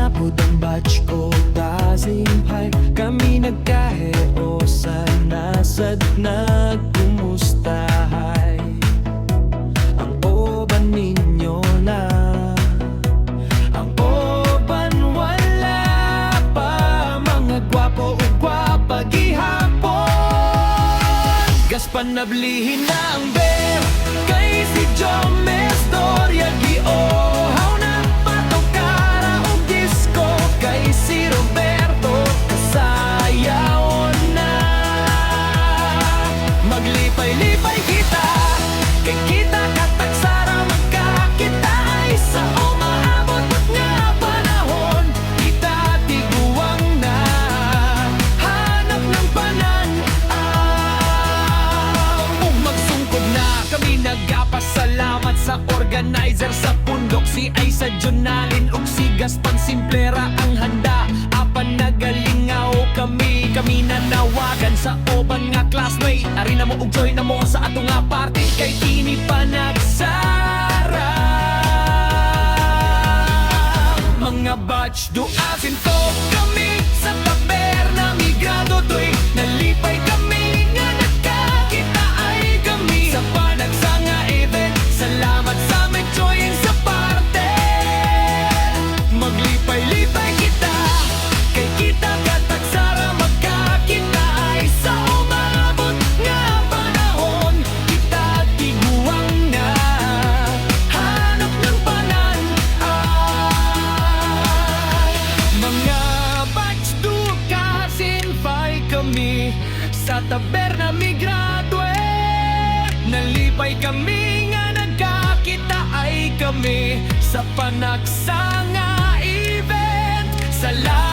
umabot ang batch ko Tasimpay kami nagkaheo sa nasad nagkumustahay. Ang oban ninyo na, ang oban wala pa. Mga gwapo o gwapa gihapon. Gaspan nablihin na ang bear kay si Jome Storya giohaw na patokara o disco kay si Roberto kasayawon na. Maglipay-lipay kita kay kita katagsara magkakita ay sa umaabot nga panahon. Kita tiguang na hanap ng pananaw. Magsungkod na kami nagapasalamat sa organizer sa pundok, si Aisa Jonalin ug si Gaspan Simplera ang handa. Apan nagalingaw kami nanawagan sa oban nga classmate. Ari na mo ug join na mo sa ato nga party kay kini pa nagsara. Mga batch duasin to kami sa taberna migrado doy. Nalipay kami nga nagkakita ay kami sa panagsanga event. Salamat sa may join sa parte. Maglipay-lipay kita kay kita katagsara magkakita ay sa umabot nga panahon. Kita tiguang na hanap ng pananaw. Mga batch dukasin fay kami sa taberna migrado. Nalipay kami nga nagkakita ay kami sa panagsanga event. Salamat